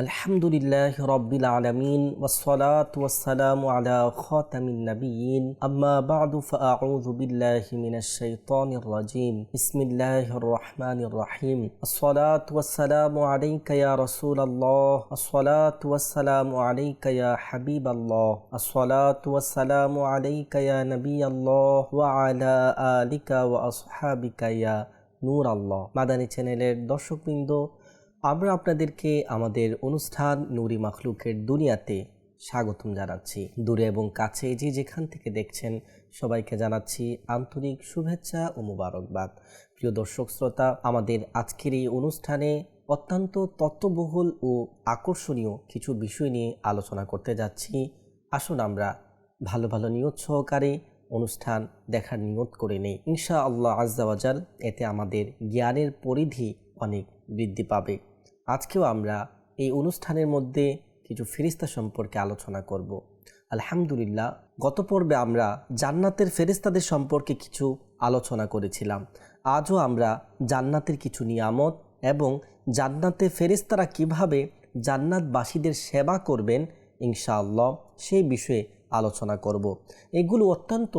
আলহামদুলিল্লাহি রাব্বিল আলামিন ওয়াসসালাতু ওয়াসসালামু আলা খাতামিন নাবিয়্যিন আম্মা বা'দু ফাআউযু বিল্লাহি মিনাশ শাইতানির রাজীম বিসমিল্লাহির রহমানির রহিম আসসালাতু ওয়াসসালামু আলাইকা ইয়া রাসূলাল্লাহ আসসালাতু ওয়াসসালামু আলাইকা ইয়া হাবিবাল্লাহ আসসালাতু ওয়াসসালামু আলাইকা ইয়া নবিয়াল্লাহ ওয়া আলা আলিকা ওয়া আসহাবিকা ইয়া নূরাল্লাহ। মাদানী চ্যানেলের দর্শকবৃন্দ, আমরা আপনাদেরকে আমাদের অনুষ্ঠান নূরি মাখলুকের দুনিয়াতে স্বাগতম জানাচ্ছি। দূরে এবং কাছে যে যেখান থেকে দেখছেন সবাইকে জানাচ্ছি আন্তরিক শুভেচ্ছা ও মুবারকবাদ। প্রিয় দর্শক শ্রোতা, আমাদের আজকের এই অনুষ্ঠানে অত্যন্ত তথ্যবহুল ও আকর্ষণীয় কিছু বিষয় নিয়ে আলোচনা করতে যাচ্ছি। আসুন আমরা ভালো ভালো নিয়ত সহকারে অনুষ্ঠান দেখার নিয়ত করে নেই। ইনশাআল্লাহ আজ্জা ওয়া জাল এতে আমাদের জ্ঞানের পরিধি অনেক বৃদ্ধি পাবে। আজকেও আমরা এই অনুষ্ঠানের মধ্যে কিছু ফেরেশতা সম্পর্কে আলোচনা করব। আলহামদুলিল্লাহ, গত পর্বে আমরা জান্নাতের ফেরেশতাদের সম্পর্কে কিছু আলোচনা করেছিলাম। আজও আমরা জান্নাতের কিছু নিয়ামত এবং জান্নাতে ফেরেশতারা কিভাবে জান্নাতবাসীদের সেবা করবেন ইনশাআল্লাহ সেই বিষয়ে আলোচনা করব। এগুলো অত্যন্ত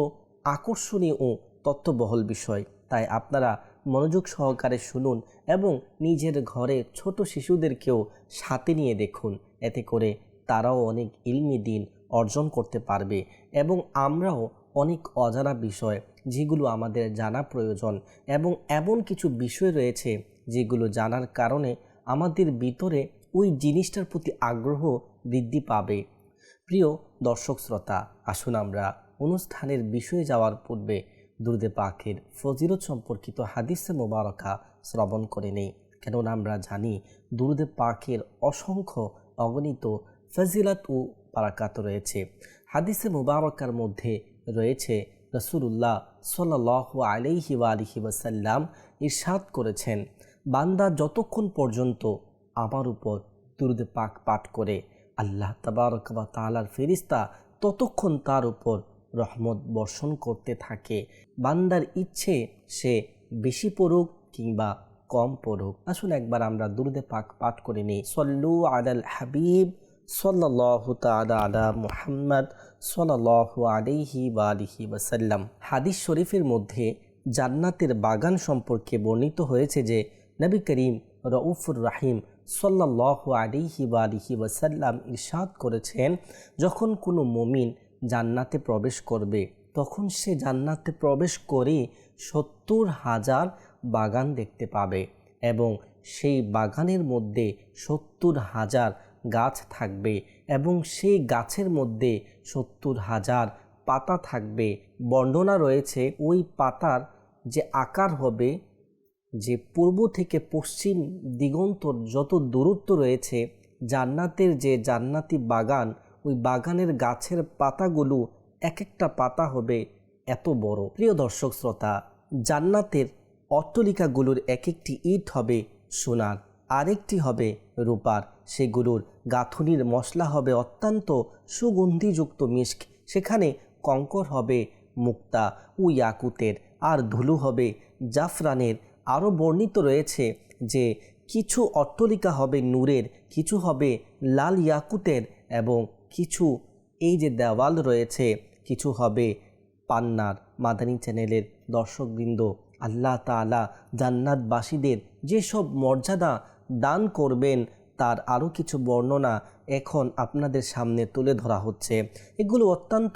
আকর্ষণীয় ও তথ্যবহুল বিষয়, তাই আপনারা মনোযোগ সহকারে শুনুন এবং নিজের ঘরে ছোট শিশুদেরকেও সাথে নিয়ে দেখুন। এতে করে তারাও অনেক ইলমি দিন অর্জন করতে পারবে এবং আমরাও অনেক অজানা বিষয় যেগুলো আমাদের জানা প্রয়োজন এবং এমন কিছু বিষয় রয়েছে যেগুলো জানার কারণে আমাদের ভিতরে ওই জিনিসটার প্রতি আগ্রহ বৃদ্ধি পাবে। প্রিয় দর্শক শ্রোতা, আসুন আমরা অনুষ্ঠানের বিষয়ে যাওয়ার পূর্বে দুরুদে পাকের ফজিলত সম্পর্কিত হাদিসে মোবারকা শ্রবণ করে নেই। কেননা আমরা জানি দুরুদে পাকের অসংখ্য অগণিত ফজিলত ও বারাকাত রয়েছে। হাদিসে মোবারকার মধ্যে রয়েছে রাসূলুল্লাহ সাল্লাল্লাহু আলাইহি ওয়া আলিহি ওয়াসাল্লাম ইরশাদ করেছেন, বান্দা যতক্ষণ পর্যন্ত আমার উপর দুরুদে পাক পাঠ করে আল্লাহ তাবারক ওয়া তাআলার ফেরেশতা ততক্ষণ তার উপর রহমত বর্ষণ করতে থাকে। বান্দার ইচ্ছে সে বেশি পড়ুক কিংবা কম পড়ুক। আসুন একবার আমরা দুরুদে পাক পাঠ করে নিই। সল্লু আলাল হাবিব সাল্লাল্লাহু তাআলা আলা মুহাম্মদ সাল্লাল্লাহু আলাইহি ওয়া আলিহি ওয়াসাল্লাম। হাদিস শরীফের মধ্যে জান্নাতের বাগান সম্পর্কে বর্ণিত হয়েছে যে নবী করিম রউফুর রাহিম সাল্লাল্লাহু আলাইহি ওয়া আলিহি ওয়াসাল্লাম ইরশাদ করেছেন, যখন কোনো মুমিন জান্নাতে প্রবেশ করবে তখন সে জান্নাতে প্রবেশ করে ৭০,০০০ বাগান দেখতে পাবে এবং সেই বাগানের মধ্যে ৭০,০০০ গাছ থাকবে এবং সেই গাছের মধ্যে ৭০,০০০ পাতা থাকবে। বর্ণনা রয়েছে ওই পাতার যে আকার হবে, যে পূর্ব থেকে পশ্চিম দিগন্তর যত দূরত্ব রয়েছে জান্নাতের যে জান্নাতি বাগান, ওই বাগানের গাছের পাতাগুলো এক একটা পাতা হবে এত বড়। প্রিয় দর্শক শ্রোতা, জান্নাতের অট্টালিকাগুলোর এক একটি ইট হবে সোনার, আরেকটি হবে রূপার। সেগুলোর গাঁথুনির মশলা হবে অত্যন্ত সুগন্ধিযুক্ত মিস্ক। সেখানে কঙ্কর হবে মুক্তা ও ইয়াকুতের, আর ধুলো হবে জাফরানের। আরও বর্ণিত রয়েছে যে কিছু অট্টালিকা হবে নূরের, কিছু হবে লাল ইয়াকুতের এবং কিছু এই যে দেওয়াল রয়েছে কিছু হবে পান্নার। মাদানী চ্যানেলের দর্শকবৃন্দ, আল্লাহ তাআলা জান্নাতবাসীদের যেসব মর্যাদা দান করবেন তার আরও কিছু বর্ণনা এখন আপনাদের সামনে তুলে ধরা হচ্ছে। এগুলো অত্যন্ত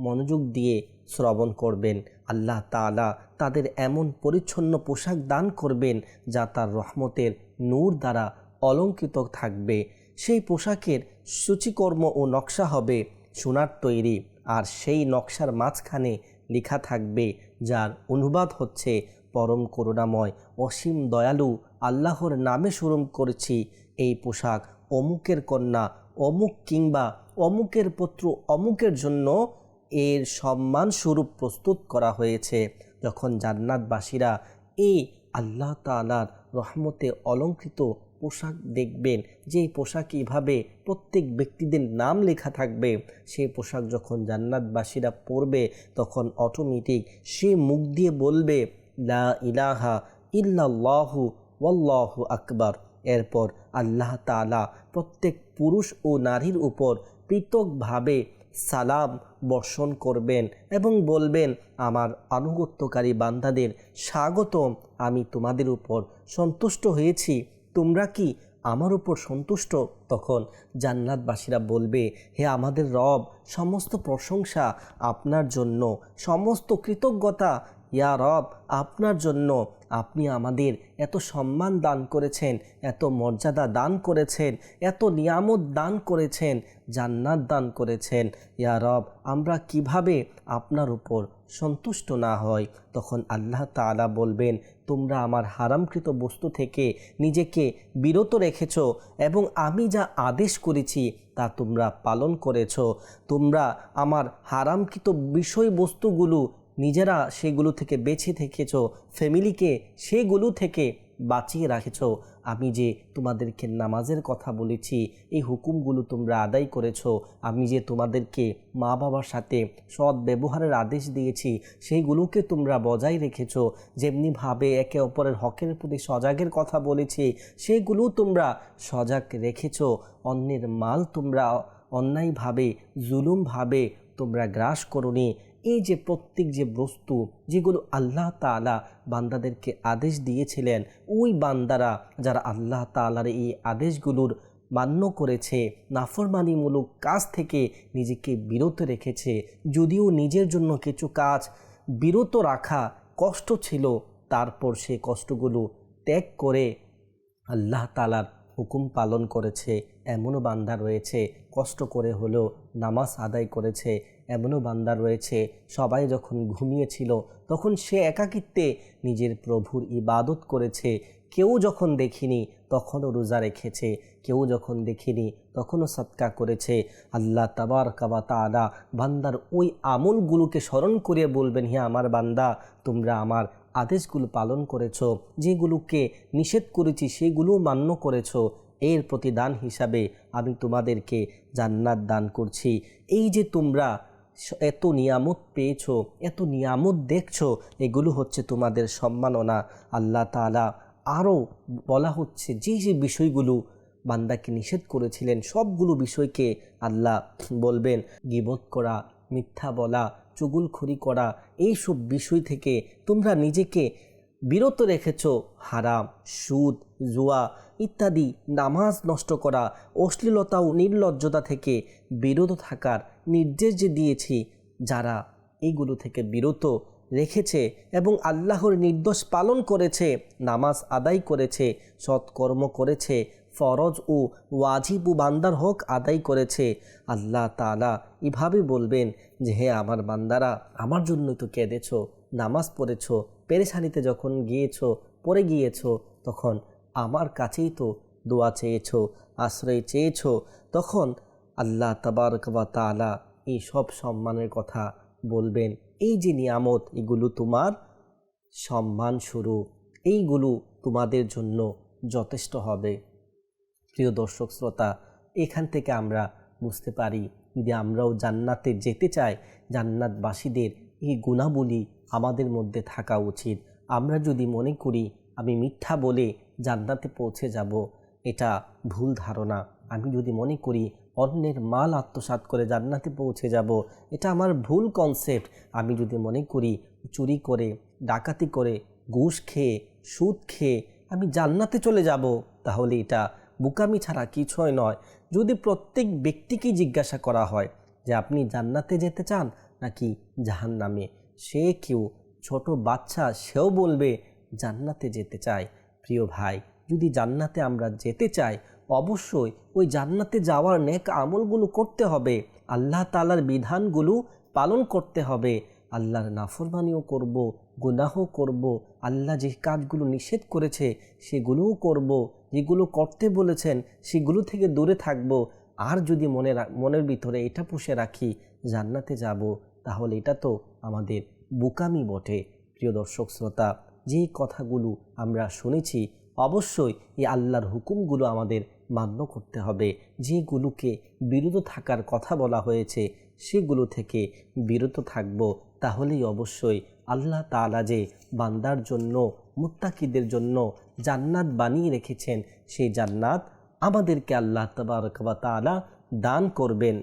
মনোযোগ দিয়ে শ্রবণ করবেন। আল্লাহ তাআলা তাদের এমন পরিচ্ছন্ন পোশাক দান করবেন যা তার রহমতের নূর দ্বারা অলঙ্কৃত থাকবে। সেই পোশাকের সূচিকর্ম ও নকশা হবে সোনার তৈরি, আর সেই নকশার মাঝখানে লেখা থাকবে, যার অনুবাদ হচ্ছে, পরম করুণাময় অসীম দয়ালু আল্লাহর নামে শুরু করেছি, এই পোশাক অমুকের কন্যা অমুক কিংবা অমুকের পুত্র অমুকের জন্য এর সম্মানস্বরূপ প্রস্তুত করা হয়েছে। যখন জান্নাতবাসীরা এই আল্লাহ তাআলার রহমতে অলঙ্কৃত পোশাক দেখবেন, যেই পোশাকে এভাবে প্রত্যেক ব্যক্তিদের নাম লেখা থাকবে, সেই পোশাক যখন জান্নাতবাসীরা পরবে তখন অটোমেটিক সে মুখ দিয়ে বলবে, লা ইলাহা ইল্লাল্লাহু ওয়াল্লাহু আকবার। এরপর আল্লাহ তাআলা প্রত্যেক পুরুষ ও নারীর উপর পৃথকভাবে সালাম বর্ষণ করবেন এবং বলবেন, আমার আনুগত্যকারী বান্দাদের স্বাগতম, আমি তোমাদের উপর সন্তুষ্ট হয়েছি, তোমরা কি আমার উপর সন্তুষ্ট? তখন জান্নাতবাসীরা বলবে, হে আমাদের রব, সমস্ত প্রশংসা আপনার জন্য, সমস্ত কৃতজ্ঞতা ইয়া রব আপনার জন্য। আপনি আমাদের এত সম্মান দান করেছেন, এত মর্যাদা দান করেছেন, এত নিয়ামত দান করেছেন, জান্নাত দান করেছেন। ইয়া রব, আমরা কিভাবে আপনার উপর সন্তুষ্ট না হয়? তখন আল্লাহ তাআলা বলবেন, তোমরা আমার হারামকৃত বস্তু থেকে নিজেকে বিরত রেখেছ এবং আমি যা আদেশ করেছি তা তোমরা পালন করেছ। তোমরা আমার হারামকৃত বিষয়বস্তুগুলো নিজেরা সেগুলো থেকে বেঁচে থেকেছ, ফ্যামিলিকে সেগুলো থেকে বাঁচিয়ে রাখেছ। আমি যে তোমাদেরকে নামাজের কথা বলেছি, এই হুকুমগুলো তোমরা আদায় করেছ। আমি যে তোমাদেরকে মা বাবার সাথে সৎ ব্যবহারের আদেশ দিয়েছি, সেইগুলোকে তোমরা বজায় রেখেছ। যেমনিভাবে একে অপরের হকের প্রতি সজাগের কথা বলেছি, সেগুলো তোমরা সজাগ রেখেছ। অন্যের মাল তোমরা অন্যায়ভাবে জুলুমভাবে তোমরা গ্রাস করোনি। এই যে প্রত্যেক যে বস্তু যেগুলো আল্লাহ তাআলা বান্দাদেরকে আদেশ দিয়েছিলেন, ওই বান্দারা যারা আল্লাহ তাআলার এই আদেশগুলোর মান্য করেছে, নাফরমানিমূলক কাজ থেকে নিজেকে বিরত রেখেছে, যদিও নিজের জন্য কিছু কাজ বিরত রাখা কষ্ট ছিল, তারপর সে কষ্টগুলো ত্যাগ করে আল্লাহ তাআলার হুকুম পালন করেছে, এমনও বান্দা রয়েছে কষ্ট করে হলেও নামাজ আদায় করেছে। এমনও বান্দা রয়েছে সবাই যখন ঘুমিয়েছিল তখন সে একাকিত্বে নিজের প্রভুর ইবাদত করেছে। কেউ যখন দেখিনি তখনও রোজা রেখেছে, কেউ যখন দেখিনি তখনও সদকা করেছে। আল্লাহ তাবারকা ওয়া তাআলা বান্দার ওই আমলগুলোকে স্মরণ করিয়ে বলবেন, হে আমার বান্দা, তোমরা আমার আদেশগুলো পালন করেছো, যেগুলোকে নিষেধ করেছি সেগুলো মান্য করেছো, এর প্রতিদান হিসাবে আমি তোমাদেরকে জান্নাত দান করছি। এই যে তোমরা এত নিয়ামত পেয়েছো, এত নিয়ামত দেখছো, এগুলো হচ্ছে তোমাদের সম্মাননা। আল্লাহ তাআলা আরও বলা হচ্ছে যে যে বিষয়গুলো বান্দাকে নিষেধ করেছিলেন, সবগুলো বিষয়কে আল্লাহ বলবেন, গীবত করা, মিথ্যা বলা, চুগলখড়ি করা, এইসব বিষয় থেকে তোমরা নিজেকে বিরত রেখেছো। হারাম, সুদ, জুয়া ইত্যাদি, নামাজ নষ্ট করা, অশ্লীলতা ও নির্লজ্জতা থেকে বিরত থাকার নির্দেশ যে দিয়েছি, যারা এইগুলো থেকে বিরত রেখেছে এবং আল্লাহর নির্দেশ পালন করেছে, নামাজ আদায় করেছে, সৎকর্ম করেছে, ফরজ ও ওয়াজিব ও বান্দার হক আদায় করেছে, আল্লাহ তাআলা এভাবে বলবেন যে, হে আমার বান্দারা, আমার জন্য তো কেঁদেছ, নামাজ পড়েছ, পেরেশানিতে যখন পড়ে গিয়েছ তখন আমার কাছেই তো দোয়া চেয়েছ, আশ্রয় চেয়েছ। তখন আল্লাহ তাবারক ওয়া তাআলা এই সব সম্মানের কথা বলবেন। এই যে নিয়ামত, এগুলো তোমার সম্মান স্বরূপ, এইগুলো তোমাদের জন্য যথেষ্ট হবে। প্রিয় দর্শক শ্রোতা, এখান থেকে আমরা বুঝতে পারি, যদি আমরাও জান্নাতে যেতে চাই, জান্নাতবাসীদের এই গুণাবলী আমাদের মধ্যে থাকা উচিত। আমরা যদি মনে করি আমি মিথ্যা বলে জান্নাতে পৌঁছে যাব, এটা ভুল ধারণা। আমি যদি মনে করি অন্যের মাল আত্মসাৎ করে জান্নাতে পৌঁছে যাব, এটা আমার ভুল কনসেপ্ট। আমি যদি মনে করি চুরি করে, ডাকাতি করে, ঘুষ খেয়ে, সুদ খেয়ে আমি জান্নাতে চলে যাব, তাহলে এটা বোকামি ছাড়া কিছুই নয়। যদি প্রত্যেক ব্যক্তিকে জিজ্ঞাসা করা হয় যে আপনি জান্নাতে যেতে চান নাকি জাহান্নামে, সে কেউ ছোট বাচ্চা, সেও বলবে জান্নাতে যেতে চায়। প্রিয় ভাই, যদি জান্নাতে আমরা যেতে চাই, অবশ্যই ওই জান্নাতে যাওয়ার নেক আমলগুলো করতে হবে, আল্লাহ তাআলার বিধানগুলো পালন করতে হবে, আল্লাহর নাফরমানিও করব, গুনাহ করব, আল্লাহ যে কাজগুলো নিষেধ করেছে সেগুলোও করব, যেগুলো করতে বলেছেন সেগুলো থেকে দূরে থাকব। আর যদি মনের ভিতরে এটা পুষে রাখি জান্নাতে যাব, তাহলে এটা তো আমাদের বোকামি বটে। প্রিয় দর্শক শ্রোতা, যে কথাগুলো আমরা শুনেছি, অবশ্যই এই আল্লাহর হুকুমগুলো আমাদের মান্য করতে হবে। যেগুলোকে বিরত থাকার কথা বলা হয়েছে সেগুলো থেকে বিরত থাকব, তাহলেই অবশ্যই আল্লাহ তাআলা যে বান্দার জন্য মুত্তাকিদের জন্য জান্নাত বানিয়ে রেখেছেন, সেই জান্নাত আমাদেরকে আল্লাহ তাবারক ওয়া তাআলা দান করবেন।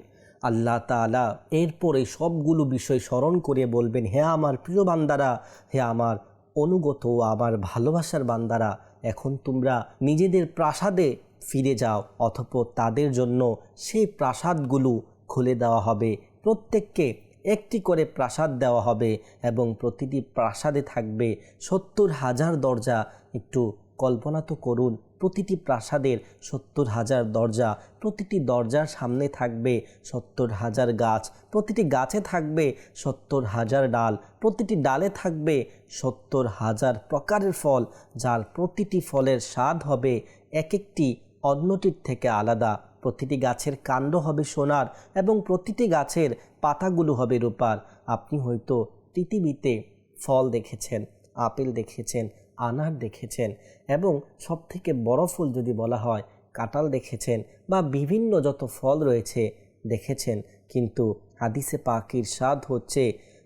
আল্লাহ তাআলা এরপরে সবগুলো বিষয় স্মরণ করে বলবেন, হে আমার প্রিয় বান্দারা, হে আমার অনুগত ও আমার ভালোবাসার বান্দারা, এখন তোমরা নিজেদের প্রাসাদে ফিরে যাও। অতঃপর তাদের জন্য সেই প্রাসাদগুলো খুলে দেওয়া হবে, প্রত্যেককে একটি করে প্রাসাদ দেওয়া হবে এবং প্রতিটি প্রাসাদে থাকবে 70,000 দরজা। একটু কল্পনা তো করুন, প্রতিটি প্রাসাদের 70,000 দরজা, প্রতিটি দরজার সামনে থাকবে 70,000 গাছ, প্রতিটি গাছে থাকবে 70,000 ডাল, প্রতিটি ডালে থাকবে 70,000 প্রকারের ফল, যার প্রতিটি ফলের স্বাদ হবে এক একটি অন্যটির থেকে আলাদা। প্রতিটি গাছের কাণ্ড হবে সোনার এবং প্রতিটি গাছের পাতাগুলো হবে রূপার। আপনি হয়তো পৃথিবীতে ফল দেখেছেন, আপেল দেখেছেন, আনার দেখেছেন এবং সবথেকে বড় ফুল যদি বলা হয় কাঁঠাল দেখেছেন বা বিভিন্ন যত ফল রয়েছে দেখেছেন, কিন্তু হাদিসে পাক ইরশাদ হচ্ছে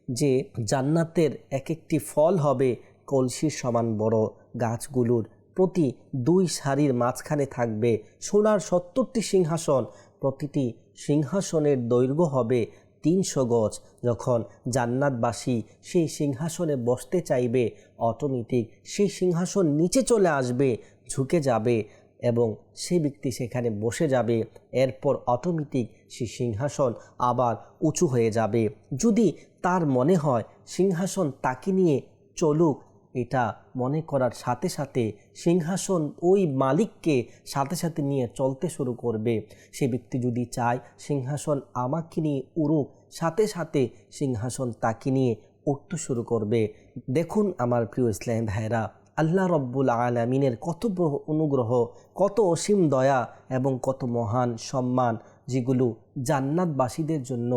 যে জান্নাতের এক একটি ফল হবে কলসির সমান বড়। গাছগুলোর প্রতি 2 সারির মাঝখানে থাকবে সোনার 70টি সিংহাসন, প্রতিটি সিংহাসনের দৈর্ঘ্য হবে 300 গজ। যখন জান্নাতবাসী সেই সিংহাসনে বসতে চাইবে, অটোমেটিক সেই সিংহাসন নিচে চলে আসবে, ঝুঁকে যাবে এবং সেই ব্যক্তি সেখানে বসে যাবে। এরপর অটোমেটিক সেই সিংহাসন আবার উঁচু হয়ে যাবে। যদি তার মনে হয় সিংহাসন তাকে নিয়ে চলুক, এটা মনে করার সাথে সাথে সিংহাসন ওই মালিককে সাথে সাথে নিয়ে চলতে শুরু করবে। সে ব্যক্তি যদি চায় সিংহাসন আমাকে নিয়ে উড়ুক, সাথে সাথে সিংহাসন তাকে নিয়ে উঠতে শুরু করবে। দেখুন আমার প্রিয় ইসলাম ভাইরা, আল্লাহ রব্বুল আলামিনের কত অনুগ্রহ, কত অসীম দয়া এবং কত মহান সম্মান, যেগুলো জান্নাতবাসীদের জন্য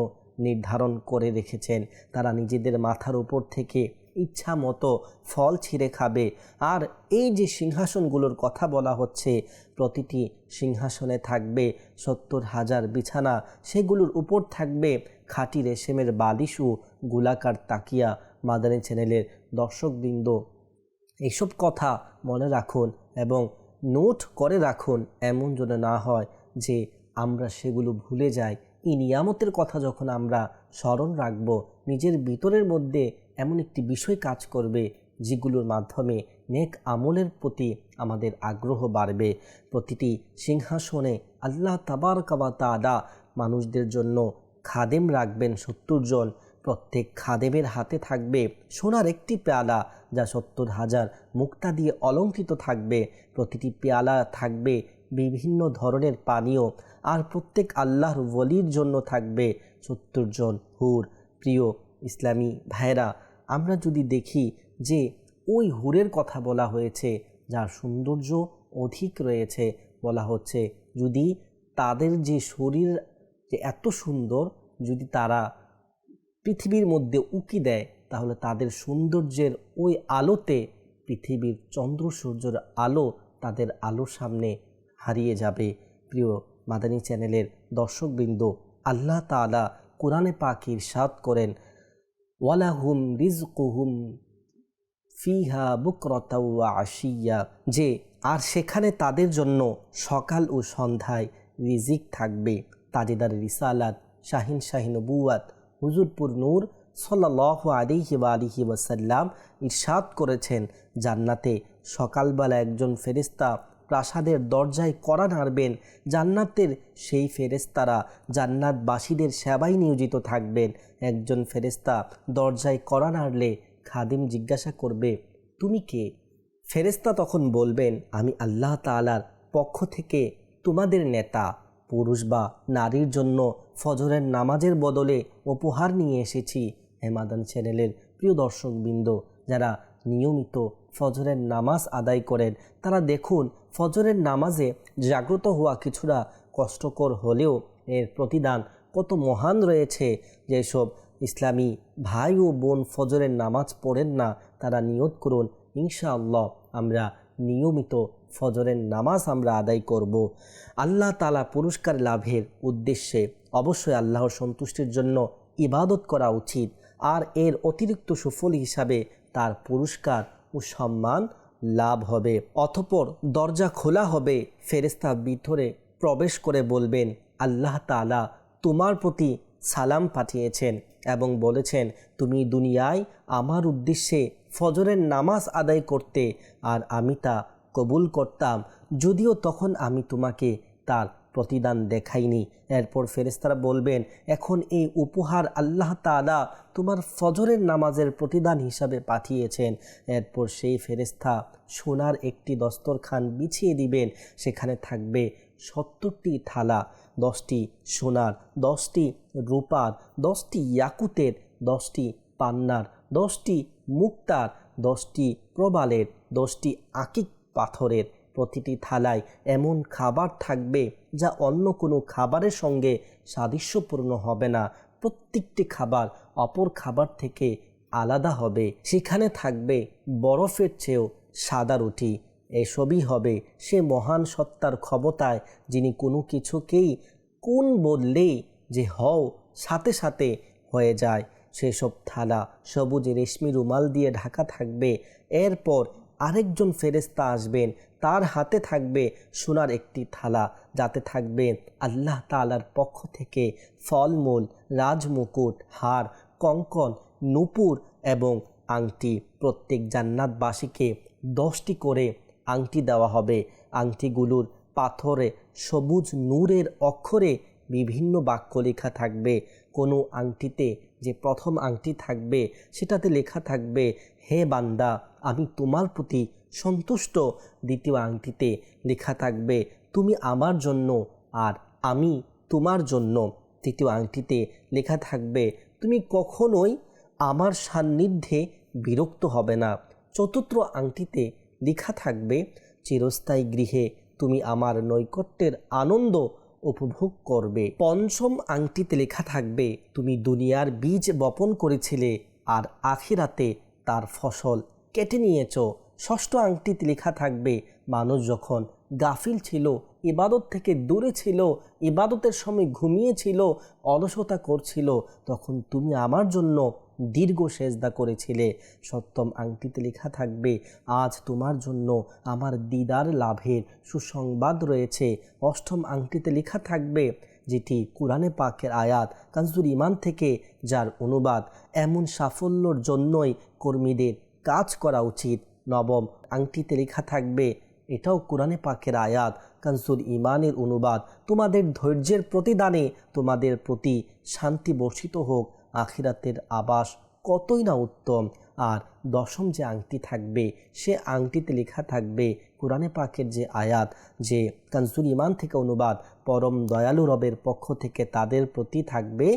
নির্ধারণ করে রেখেছেন। তারা নিজেদের মাথার উপর থেকে ইচ্ছা মতো ফল ছিঁড়ে খাবে। আর এই যে সিংহাসনগুলোর কথা বলা হচ্ছে, প্রতিটি সিংহাসনে থাকবে 70,000 বিছানা, সেগুলোর উপর থাকবে খাঁটি রেশমের বালিশ ও গোলাকার তাকিয়া। মাদানী চ্যানেলের দর্শকবৃন্দ, এইসব কথা মনে রাখুন এবং নোট করে রাখুন, এমন যেন না হয় যে আমরা সেগুলো ভুলে যাই। এই নিয়ামতের কথা যখন আমরা স্মরণ রাখব, নিজের ভিতরের মধ্যে এমন একটি বিষয় কাজ করবে যেগুলোর মাধ্যমে নেক আমলের প্রতি আমাদের আগ্রহ বাড়বে। প্রতিটি সিংহাসনে আল্লাহ তাবারক ওয়া তাআলা মানুষদের জন্য খাদেম রাখবেন 70 জন। প্রত্যেক খাদেমের হাতে থাকবে সোনার একটি পেয়ালা, যা 70,000 মুক্তা দিয়ে অলঙ্কৃত থাকবে। প্রতিটি পেয়ালা থাকবে বিভিন্ন ধরনের পানীয়। আর প্রত্যেক আল্লাহর ওয়ালির জন্য থাকবে 70 জন হুর। প্রিয় ইসলামী ভাইরা, আমরা যদি দেখি যে ওই হুরের কথা বলা হয়েছে যার সৌন্দর্য অধিক রয়েছে, বলা হচ্ছে যদি তাদের যে শরীর যে এত সুন্দর, যদি তারা পৃথিবীর মধ্যে উকি দেয়, তাহলে তাদের সৌন্দর্যের ওই আলোতে পৃথিবীর চন্দ্র সূর্যের আলো তাদের আলোর সামনে হারিয়ে যাবে। প্রিয় মাদানী চ্যানেলের দর্শকবৃন্দ, আল্লাহ তাআলা কোরআনে পাক ইরশাদ করেন, ওয়ালাহুম রিজকুহুম ফিহা বুকরাতাও ওয়া আশিয়া, যে আর সেখানে তাদের জন্য সকাল ও সন্ধ্যায় রিজিক থাকবে। তাজেদার রিসালাত শাহিন নবুয়াত হুজুরপুর নূর সাল্লাল্লাহু আলাইহি ওয়া আলিহি ওয়াসাল্লাম ইরশাদ করেছেন, জান্নাতে সকালবেলা একজন ফেরেশতা প্রাসাদের দরজায় কড়া নাড়বেন। জান্নাতের সেই ফেরেশতারা জান্নাতবাসীদের সেবায় নিয়োজিত থাকবেন। একজন ফেরেশতা দরজায় কড়া নাড়লে খাদিম জিজ্ঞাসা করবে, তুমি কে? ফেরেশতা তখন বলবেন, আমি আল্লাহ তাআলার পক্ষ থেকে তোমাদের নেতা। পুরুষ বা নারীর জন্য ফজরের নামাজের বদলে উপহার নিয়ে এসেছি। মাদানী চ্যানেলের প্রিয় দর্শকবৃন্দ, যারা নিয়মিত ফজরের নামাজ আদায় করেন, তারা দেখুন ফজরের নামাজে জাগ্রত হওয়া কিছুটা কষ্টকর হলেও এর প্রতিদান কত মহান রয়েছে। যেসব ইসলামী ভাই ও বোন ফজরের নামাজ পড়েন না, তারা নিয়ত করুন, ইনশাআল্লাহ আমরা নিয়মিত ফজরের নামাজ আমরা আদায় করব। আল্লাহ তাআলা পুরস্কার লাভের উদ্দেশ্যে অবশ্যই আল্লাহর সন্তুষ্টির জন্য ইবাদত করা উচিত। আর এর অতিরিক্ত সুফল হিসাবে তার পুরস্কার ও সম্মান লাভ হবে। অতঃপর দরজা খোলা হবে, ফেরেশতা ভিতরে প্রবেশ করে বলবেন, আল্লাহ তাআলা তোমার প্রতি সালাম পাঠিয়েছেন এবং বলেছেন তুমি দুনিয়ায় আমার উদ্দেশ্যে ফজরের নামাজ আদায় করতে, আর আমি তা কবুল করতাম, যদিও তখন আমি তোমাকে তার প্রতিদান দেখাইনি। এরপর ফেরেশতারা বলবেন, এখন এই উপহার আল্লাহ তাআলা তোমার ফজরের নামাজের প্রতিদান হিসাবে পাঠিয়েছেন। এরপর সেই ফেরেশতা সোনার একটি দস্তরখান বিছিয়ে দিবেন, সেখানে থাকবে 70টি থালা, 10টি সোনার, 10টি রূপার, 10টি ইয়াকুতের, 10টি পান্নার, 10টি মুক্তার, 10টি প্রবালের, 10টি আকিক পাথরের। প্রতিটি থালায় এমন খাবার থাকবে যা অন্য কোনো খাবারের সঙ্গে সাদৃশ্যপূর্ণ হবে না। প্রত্যেকটি খাবার অপর খাবার থেকে আলাদা হবে। সেখানে থাকবে বরফের চেয়েও সাদা রুটি। এসবই হবে সে মহান সত্তার ক্ষমতায়, যিনি কোনো কিছুকেই কোন বললেই যে হও সাথে সাথে হয়ে যায়। সেসব থালা সবুজ রেশমি রুমাল দিয়ে ঢাকা থাকবে। এরপর আরেকজন ফেরেশতা আসবেন, তার হাতে থাকবে সোনার একটি থালা, যাতে থাকবে আল্লাহ তাআলার পক্ষ থেকে ফলমূল, রাজমুকুট, হার, কঙ্কন, নূপুর এবং আংটি। প্রত্যেক জান্নাতবাসীকে 10টি করে আংটি দেওয়া হবে। আংটিগুলোর পাথরে সবুজ নূরের অক্ষরে বিভিন্ন বাক্য লেখা থাকবে। কোনো আংটিতে যে প্রথম আংটি থাকবে সেটাতে লেখা থাকবে, হে বান্দা আমি তোমার প্রতি সন্তুষ্ট। দ্বিতীয় আংটিতে লেখা থাকবে, তুমি আমার জন্য আর আমি তোমার জন্য। তৃতীয় আংটিতে লেখা থাকবে, তুমি কখনোই আমার সান্নিধ্যে বিরক্ত হবে না। চতুর্থ আংটিতে লেখা থাকবে, চিরস্থায়ী গৃহে তুমি আমার নৈকট্যের আনন্দ উপভোগ করবে। পঞ্চম আংটিতে লেখা থাকবে, তুমি দুনিয়ার বীজ বপন করেছিলে আর আখিরাতে তার ফসল কেটে নিয়েছ। ষষ্ঠ আংটিতে লেখা থাকবে, মানুষ যখন গাফিল ছিল, ইবাদত থেকে দূরে ছিল, ইবাদতের সময় ঘুমিয়েছিল, অলসতা করছিল, তখন তুমি আমার জন্য দীর্ঘ সেজদা করেছিলে। সপ্তম আংটিতে লেখা থাকবে, আজ তোমার জন্য আমার দিদার লাভের সুসংবাদ রয়েছে। অষ্টম আংটিতে লেখা থাকবে, যেটি কুরআনে পাকের আয়াত কানজুল ঈমান থেকে, যার অনুবাদ এমন সাফল্যর জন্যই কর্মীদের কাজ করা উচিত। নবম আংটিতে লেখা থাকবে, এটাও কুরআনে পাকের আয়াত কানজুল ঈমানের অনুবাদ, তোমাদের ধৈর্যের প্রতিদানে তোমাদের প্রতি শান্তি বর্ষিত হোক, আখিরাতের আবাস কতই না উত্তম। আর দশম যে আংটি থাকবে সে আংটিতে লেখা থাকবে কুরআনে পাকের যে আয়াত, যে কানজুল ঈমান থেকে অনুবাদ, পরম দয়ালু রবের পক্ষ থেকে তাদের প্রতি থাকবে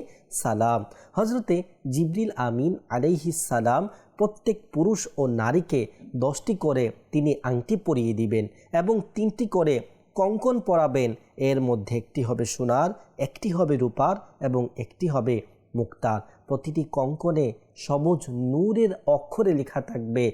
সালাম। হজরতে জিবরিল আমিন আলাইহিস সালাম প্রত্যেক পুরুষ ও নারীকে 10টি করে তিনি আংটি পরিয়ে দিবেন এবং 3টি করে কঙ্কন পরাবেন। এর মধ্যে একটি হবে সোনার, একটি হবে রূপার এবং একটি হবে মুক্তার। প্রতিটি কঙ্কনে সবুজ নূরের অক্ষরে লেখা থাকবে,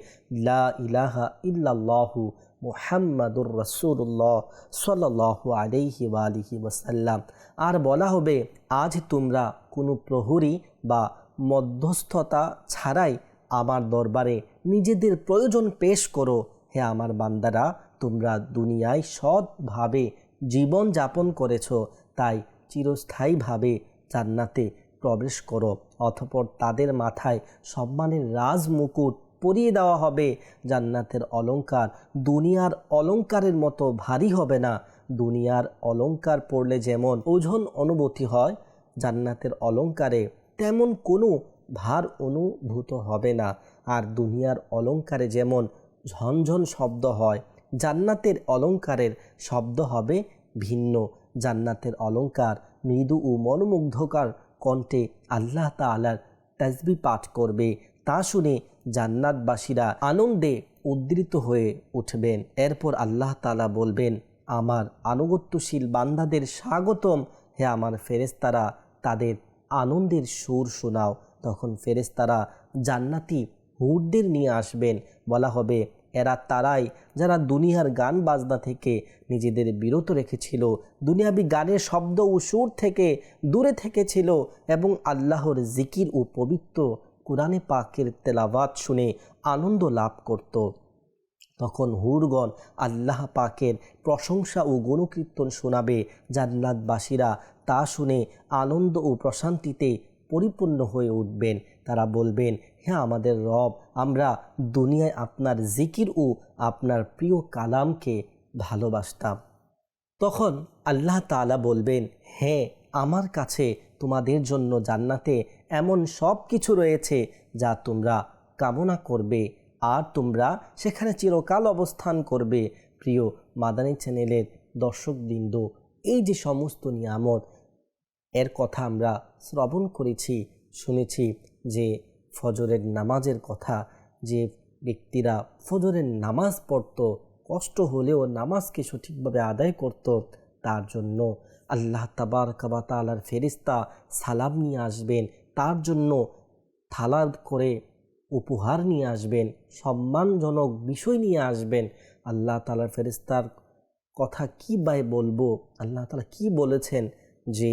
লা ইলাহা ইল্লাল্লাহু মুহাম্মাদুর রাসূলুল্লাহ সাল্লাল্লাহু আলাইহি ওয়া আলিহি ওয়াসাল্লাম। আর বলা হবে, আজ তোমরা কোনো প্রহরী বা মধ্যস্থতা ছাড়াই আমার দরবারে নিজেদের প্রয়োজন পেশ করো। হে আমার বান্দারা, তোমরা দুনিয়ায় সৎভাবে জীবন যাপন করেছ, তাই চিরস্থায়ীভাবে জান্নাতে প্রবেশ করো। অতঃপর তাদের মাথায় সম্মানের রাজ মুকুট পরিয়ে দেওয়া হবে। জান্নাতের অলংকার দুনিয়ার অলংকারের মতো ভারী হবে না। দুনিয়ার অলংকার পড়লে যেমন ওজন অনুভূতি হয়, জান্নাতের অলংকারে তেমন কোনো ভার অনুভূত হবে না। আর দুনিয়ার অলংকারে যেমন ঝনঝন শব্দ হয়, জান্নাতের অলংকারের শব্দ হবে ভিন্ন। জান্নাতের অলংকার মৃদু ও মনোমুগ্ধকর কণ্ঠে আল্লাহ তাআলার তাসবিহ পাঠ করবে। তা শুনে জান্নাতবাসীরা আনন্দে উদ্দীরিত হয়ে উঠবেন। এরপর আল্লাহ তাআলা বলবেন, আমার আনুগত্যশীল বান্দাদের স্বাগতম। হে আমার ফেরেশতারা, তাদের আনন্দের সুর শোনাও। তখন ফেরেশতারা জান্নাতি হুরদের নিয়ে আসবেন। বলা হবে, এরা তারাই যারা দুনিয়ার গান বাজনা থেকে নিজেদের বিরত রেখেছিল, দুনিয়াবি গানের শব্দ ও সুর থেকে দূরে থেকেছিল এবং আল্লাহর জিকির ও পবিত্র কোরআনে পাকের তেলাওয়াত শুনে আনন্দ লাভ করত। তখন হুরগণ আল্লাহ পাকের প্রশংসা ও গুণকীর্তন শোনাবে। জান্নাতবাসীরা তা শুনে আনন্দ ও প্রশান্তিতে পরিপূর্ণ হয়ে উঠবেন। তারা বলবেন, হ্যাঁ আমাদের রব, আমরা দুনিয়ায় আপনার জিকির ও আপনার প্রিয় কালামকে ভালোবাসতাম। তখন আল্লাহ তাআলা বলবেন, হ্যাঁ আমার কাছে তোমাদের জন্য জান্নাতে এমন সব কিছু রয়েছে যা তোমরা কামনা করবে, আর তোমরা সেখানে চিরকাল অবস্থান করবে। প্রিয় মাদানী চ্যানেলের দর্শকবৃন্দ, এই যে সমস্ত নিয়ামত এর কথা আমরা শ্রবণ করেছি, শুনেছি, যে ফজরের নামাজের কথা, যে ব্যক্তিরা ফজরের নামাজ পড়ত, কষ্ট হলেও নামাজকে সঠিকভাবে আদায় করত, তার জন্য আল্লাহ তাবারক ওয়া তাআলার ফেরেশতা সালাম নিয়ে আসবেন, তার জন্য থালা করে উপহার নিয়ে আসবেন, সম্মানজনক বিষয় নিয়ে আসবেন। আল্লাহ তাআলার ফেরেশতার কথা কী বাই বলবো, আল্লাহ তাআলা কি বলেছেন যে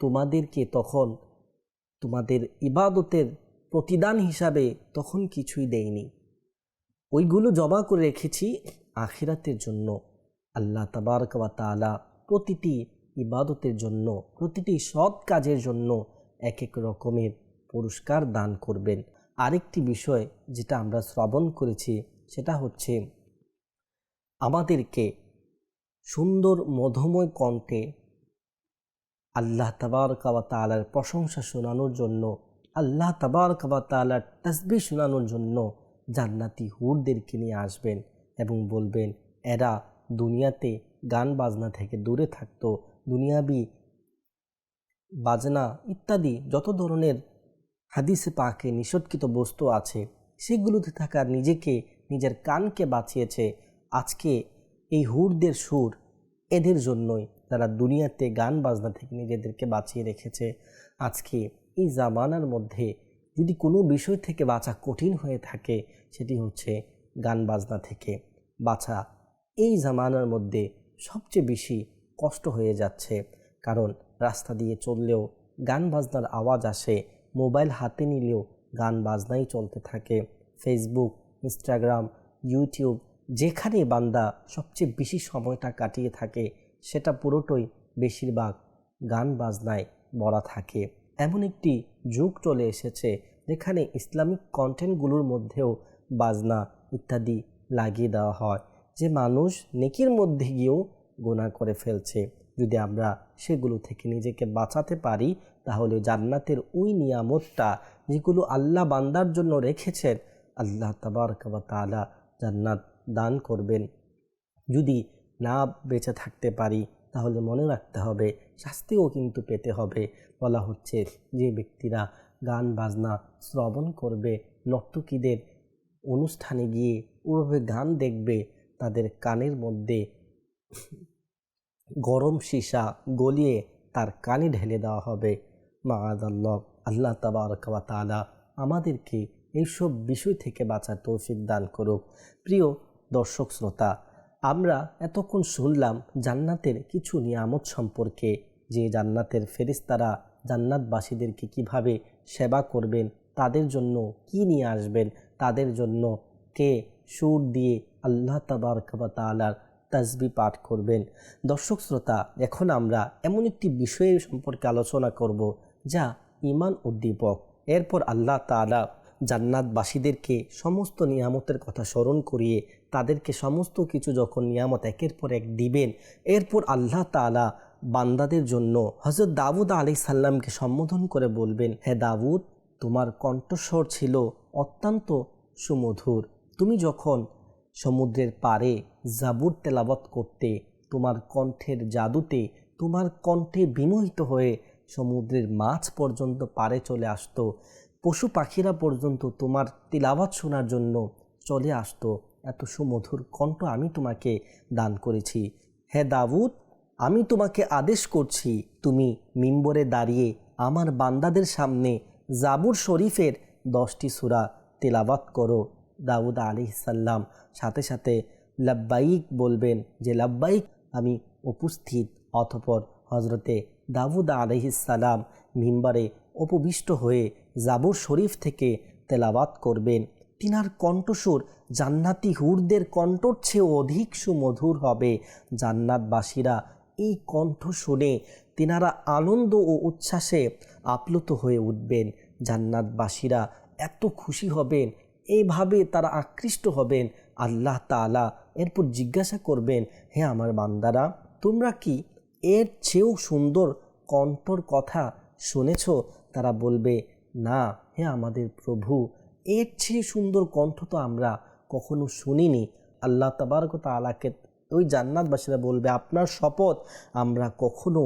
তোমাদেরকে তখন তোমাদের ইবাদতের প্রতিদান হিসাবে তখন কিছুই দেয়নি, ওইগুলো জমা করে রেখেছি আখিরাতের জন্য। আল্লাহ তাবারক ওয়া তাআলা প্রতিটি ইবাদতের জন্য, প্রতিটি সৎ কাজের জন্য এক এক রকমের পুরস্কার দান করবেন। আরেকটি বিষয় যেটা আমরা শ্রবণ করেছি সেটা হচ্ছে আমাদেরকে সুন্দর মধুময় কণ্ঠে আল্লাহ তাবারক ওয়া তাআলার প্রশংসা শোনানোর জন্য, আল্লাহ তাবারক ওয়া তাআলার তাসবিহ শোনানোর জন্য জান্নাতি হুরদেরকে নিয়ে আসবেন এবং বলবেন, এরা দুনিয়াতে গান বাজনা থেকে দূরে থাকতো, দুনিয়াবি বাজনা ইত্যাদি যত ধরনের হাদিসে পাকে নিষেধকৃত বস্তু আছে সেগুলোতে থাকা নিজেকে, নিজের কানকে বাঁচিয়েছে। আজকে এই হুরদের সুর এদের জন্যই, তারা দুনিয়াতে গান বাজনা থেকে নিজেদেরকে বাঁচিয়ে রেখেছে। আজকে এই জামানার মধ্যে যদি কোনো বিষয় থেকে বাঁচা কঠিন হয়ে থাকে, সেটি হচ্ছে গান বাজনা থেকে বাঁচা। এই জামানার মধ্যে সবচেয়ে বেশি কষ্ট হয়ে যাচ্ছে, কারণ রাস্তা দিয়ে চললেও গান বাজনার আওয়াজ আসে, মোবাইল হাতে নিলেও গান বাজনাই চলতে থাকে। ফেসবুক, ইনস্টাগ্রাম, ইউটিউব, যেখানে বান্দা সবচেয়ে বেশি সময়টা কাটিয়ে থাকে সেটা পুরোটাই বেশিরভাগ গান বাজনায় ভরা থাকে। এমন একটি যুগ চলে এসেছে যেখানে ইসলামিক কন্টেন্টগুলোর মধ্যেও বাজনা ইত্যাদি লাগিয়ে দেওয়া হয়, যে মানুষ নেকির মধ্যে গিয়েও গুনাহ করে ফেলছে। যদি আমরা সেগুলো থেকে নিজেকে বাঁচাতে পারি তাহলে জান্নাতের ওই নিয়ামতটা যেগুলো আল্লাহ বান্দার জন্য রেখেছেন, আল্লাহ তাবারক ওয়া তাআলা জান্নাত দান করবেন। যদি না বেঁচে থাকতে পারি তাহলে মনে রাখতে হবে শাস্তিও কিন্তু পেতে হবে। বলা হচ্ছে যে ব্যক্তিরা গান বাজনা শ্রবণ করবে, নর্তকীদের অনুষ্ঠানে গিয়ে ওভাবে গান দেখবে, তাদের কানের মধ্যে গরম সীসা গলিয়ে তার কানে ঢেলে দেওয়া হবে। মাআযাল্লাহ। আল্লাহ তাবারক ওয়া তাআলা আমাদেরকে এইসব বিষয় থেকে বাঁচার তৌফিক দান করুক। প্রিয় দর্শক শ্রোতা, আমরা এতক্ষণ শুনলাম জান্নাতের কিছু নিয়ামত সম্পর্কে, যে জান্নাতের ফেরেশতারা জান্নাতবাসীদেরকে কিভাবে সেবা করবেন, তাদের জন্য কি নিয়ে আসবেন, তাদের জন্য কে সুর দিয়ে আল্লাহ তাবারক ওয়া তাআলার তাসবিহ পাঠ করবেন। দর্শক শ্রোতা, এখন আমরা এমন একটি বিষয়ের সম্পর্কে আলোচনা করব যা ঈমান উদ্দীপক। এরপর আল্লাহ তাআলা জান্নাতবাসীদেরকে সমস্ত নিয়ামতের কথা স্মরণ করিয়ে তাদেরকে সমস্ত কিছু যখন নিয়ামত একের পর এক দিবেন, এরপর আল্লাহ তাআলা বান্দাদের জন্য হযরত দাউদ আলাইহিস সালামকে সম্বোধন করে বলবেন, হে দাউদ, তোমার কণ্ঠস্বর ছিল অত্যন্ত সুমধুর। তুমি যখন সমুদ্রের পাড়ে জাবুর তেলাওয়াত করতে, তোমার কণ্ঠের জাদুতে, তোমার কণ্ঠে বিমোহিত হয়ে সমুদ্রের মাছ পর্যন্ত পাড়ে চলে আসতো, পশু পাখিরা পর্যন্ত তোমার তিলাওয়াত শোনার জন্য চলে আসতো। এত সুমধুর কণ্ঠ আমি তোমাকে দান করেছি। হে দাউদ, আমি তোমাকে আদেশ করছি, তুমি মিম্বরে দাঁড়িয়ে আমার বান্দাদের সামনে জাবুর শরীফের 10টি সূরা তিলাওয়াত করো। দাউদ আলাইহিস সালাম সাথে সাথে লাব্বাইক বলবেন, যে লাব্বাইক, আমি উপস্থিত। অতঃপর হজরতে দাউদ আলাইহিস সালাম মিম্বরে উপবিষ্ট হয়ে জাবুর শরীফ থেকে তেলাওয়াত করবেন। তিনার কণ্ঠস্বর জান্নাতি হুরদের কণ্ঠর চেয়ে অধিক সুমধুর হবে। জান্নাতবাসীরা এই কণ্ঠ শুনে তিনারা আনন্দ ও উচ্ছ্বাসে আপ্লুত হয়ে উঠবেন। জান্নাতবাসীরা এত খুশি হবেন, এইভাবে তারা আকৃষ্ট হবেন। আল্লাহ তাআলা এরপর জিজ্ঞাসা করবেন, হে আমার বান্দারা, তোমরা কি এর চেয়েও সুন্দর কণ্ঠর কথা শুনেছ? তারা বলবে, না হে আমাদের প্রভু, এর চেয়ে সুন্দর কণ্ঠ তো আমরা কখনো শুনিনি। আল্লাহ তাবারক ওয়া তাআলাকে ওই জান্নাতবাসীরা বলবে, আপনার শপথ, আমরা কখনো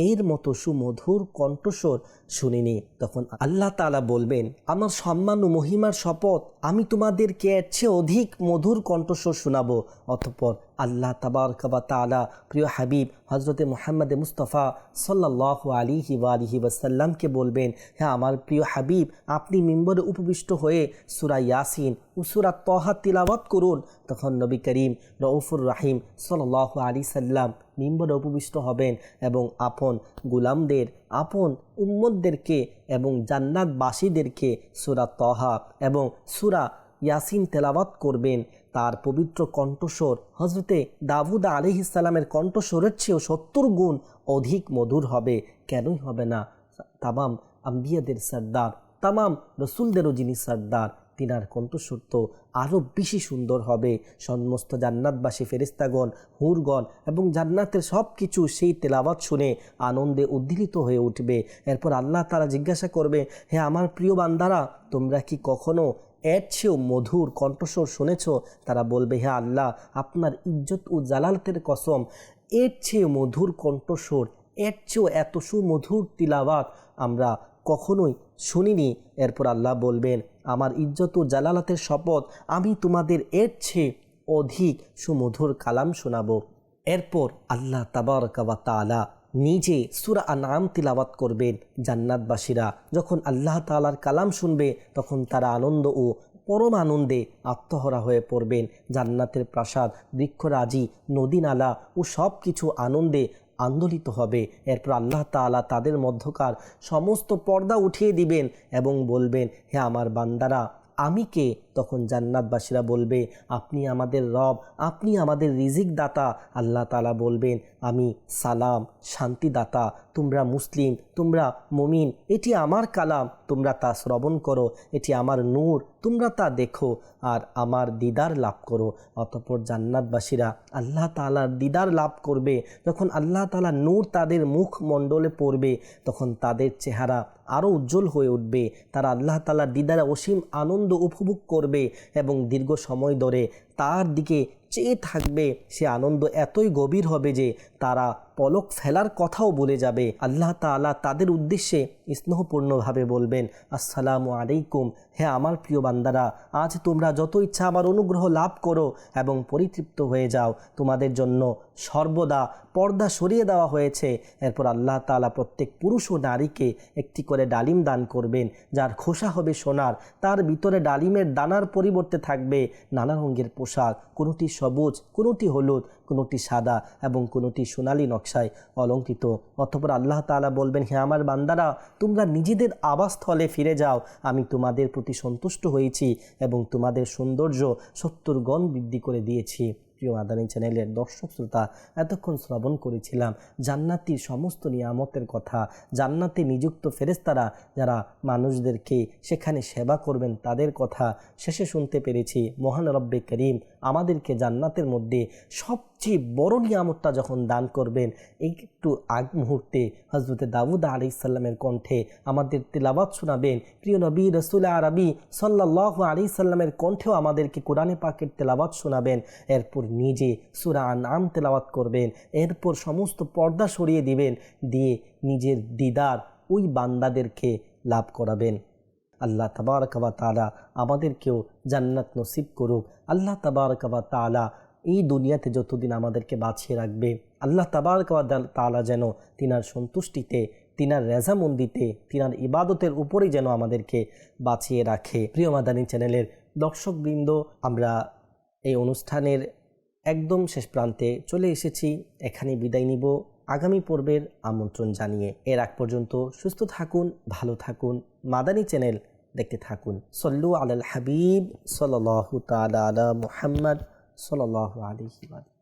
এর মতো সুমধুর কণ্ঠস্বর শুনিনি। তখন আল্লাহ তাআলা বলবেন, আমার সম্মান ও মহিমার শপথ, আমি তোমাদেরকে এর চেয়ে অধিক মধুর কণ্ঠস্বর শোনাবো। অতঃপর আল্লাহ তাবারক ওয়া তাআলা প্রিয় হাবিব হজরতে মুহাম্মদ মুস্তাফা সাল্লাল্লাহু আলাইহি ওয়াসাল্লামকে বলবেন, হ্যাঁ আমার প্রিয় হাবিব, আপনি মিম্বরে উপবিষ্ট হয়ে সূরা ইয়াসিন ও সূরা তাহা তিলাওয়াত করুন। তখন নবী করিম রউফুর রহিম সাল্লাল্লাহু আলাইহি সাল্লাম মিম্বরে উপবিষ্ট হবেন এবং আপন গোলামদের, আপন উম্মতদেরকে এবং জান্নাতবাসীদেরকে সূরা তাহা এবং সূরা ইয়াসিন তেলাওয়াত করবেন। তার পবিত্র কণ্ঠস্বর হজরতে দাউদ আলাইহিস সালামের কণ্ঠস্বরের চেয়েও 70 গুণ অধিক মধুর হবে। কেনই হবে না? তামাম আম্বিয়াদের সর্দার, তামাম রসুলদেরও যিনি সর্দার, তিনার কণ্ঠস্বর তো আরও বেশি সুন্দর হবে। সমস্ত জান্নাতবাসী ফেরেশতাগণ, হুরগণ এবং জান্নাতের সব কিছু সেই তেলাওয়াত শুনে আনন্দে উদ্দীলিত হয়ে উঠবে। এরপর আল্লাহ তাআলা জিজ্ঞাসা করবে, হে আমার প্রিয় বান্দারা, তোমরা কি কখনো এর চেয়েও মধুর কণ্ঠস্বর শুনেছ? তারা বলবে, হে আল্লাহ, আপনার ইজ্জত ও জালালতের কসম, এর চেয়ে মধুর কণ্ঠস্বর, এর চেয়েও এত সুমধুর তিলাওয়াত আমরা কখনোই শুনিনি। এরপর আল্লাহ বলবেন, আমার ইজ্জত ও জালালাতের শপথ, আমি তোমাদের এর চেয়ে অধিক সুমধুর কালাম শোনাবো। এরপর আল্লাহ তাবারক ওয়া তাআলা নিজে সূরা আনআম তিলাওয়াত করবেন। জান্নাতবাসীরা যখন আল্লাহ তাআলার কালাম শুনবে, তখন তারা আনন্দ ও পরম আনন্দে আত্মহারা হয়ে পড়বেন। জান্নাতের প্রাসাদ, বৃক্ষরাজি, নদী নালা ও সব কিছু আনন্দে আন্দোলিত হবে। এরপর আল্লাহ তাআলা তাদের মধ্যকার সমস্ত পর্দা উঠিয়ে দিবেন এবং বলবেন, হে আমার বান্দারা, আমি কে? তখন জান্নাতবাসীরা বলবে, আপনি আমাদের রব, আপনি আমাদের রিজিক দাতা। আল্লাহ তাআলা বলবেন, আমি সালাম, শান্তিদাতা। তোমরা মুসলিম, তোমরা মুমিন, এটি আমার কালাম, তোমরা তা শ্রবণ করো। এটি আমার নূর, তোমরা তা দেখো আর আমার দিদার লাভ করো। অতঃপর জান্নাতবাসীরা আল্লাহ তাআলার দিদার লাভ করবে। যখন আল্লাহ তাআলার নূর তাদের মুখমণ্ডলে পড়বে, তখন তাদের চেহারা আরও উজ্জ্বল হয়ে উঠবে। তারা আল্লাহ তাআলার দিদারে অসীম আনন্দ উপভোগ করবে এবং দীর্ঘ সময় ধরে তার দিকে চেয়ে থাকবে। সে আনন্দ এতই গভীর হবে যে তারা পলক ফেলার কথাও ভুলে যাবে। আল্লাহ তাআলা তাদের উদ্দেশ্যে স্নেহপূর্ণভাবে বলবেন, আসসালামু আলাইকুম, হে আমার প্রিয় বান্দারা, আজ তোমরা যত ইচ্ছা আমার অনুগ্রহ লাভ করো এবং পরিতৃপ্ত হয়ে যাও। তোমাদের জন্য সর্বদা পর্দা সরিয়ে দেওয়া হয়েছে। এরপর আল্লাহ তাআলা প্রত্যেক পুরুষ ও নারীকে একটি করে ডালিম দান করবেন, যার খোসা হবে সোনার। তার ভিতরে ডালিমের দানার পরিবর্তে থাকবে নানা রঙের পোশাক, কোনোটি সবুজ, কোনোটি হলুদ, কোনোটি সাদা এবং কোনোটি সোনালী নকশায় অলঙ্কৃত। অতঃপর আল্লাহ তাআলা বলবেন, হে আমার বান্দারা, তোমরা নিজেদের আবাসস্থলে ফিরে যাও। আমি তোমাদের প্রতি সন্তুষ্ট হয়েছি এবং তোমাদের সৌন্দর্য 70 গুণ বৃদ্ধি করে দিয়েছি। প্রিয় মাদানী চ্যানেলের দর্শক শ্রোতা, এতক্ষণ শ্রবণ করেছিলাম জান্নাতির সমস্ত নিয়ামতের কথা, জান্নাতে নিযুক্ত ফেরেশতারা যারা মানুষদেরকে সেখানে সেবা করবেন তাদের কথা। শেষে শুনতে পেরেছি মহান রব্বে করিম আমাদেরকে জান্নাতের মধ্যে সবচেয়ে বড় নিয়ামতটা যখন দান করবেন, একটু আগ মুহূর্তে হজরতে দাউদ আলাইহিস সালামের কণ্ঠে আমাদের তিলাওয়াত শোনাবেন। প্রিয় নবী রাসূল আরবি সাল্লাল্লাহু আলাইহি সাল্লামের কণ্ঠেও আমাদেরকে কোরআনে পাকের তিলাওয়াত শোনাবেন। এরপর নিজে সূরা আনআম তিলাওয়াত করবেন। এরপর সমস্ত পর্দা সরিয়ে দিবেন, দিয়ে নিজের দিদার ওই বান্দাদেরকে লাভ করাবেন। আল্লাহ তাবারক ওয়া তাআলা আমাদেরকেও জান্নাত নসিব করুক। আল্লাহ তাবারক ওয়া তাআলা এই দুনিয়াতে যতদিন আমাদেরকে বাঁচিয়ে রাখবে, আল্লাহ তাবারক ওয়া তাআলা যেন তিনার সন্তুষ্টিতে, তিনার রেজামন্দিতে, তিনার ইবাদতের উপরেই যেন আমাদেরকে বাঁচিয়ে রাখে। প্রিয় মাদানী চ্যানেলের দর্শকবৃন্দ, আমরা এই অনুষ্ঠানের একদম শেষ প্রান্তে চলে এসেছি। এখানে বিদায় নিব। আগামী পর্বের আমন্ত্রণ জানিয়ে। এর আগ পর্যন্ত সুস্থ থাকুন, ভালো থাকুন, মাদানী চ্যানেল দেখতে থাকুন। সল্লু আলাল হাবিব সাল্লাল্লাহু তাআলা আলা মুহাম্মদ সাল্লাল্লাহু আলাইহি ওয়া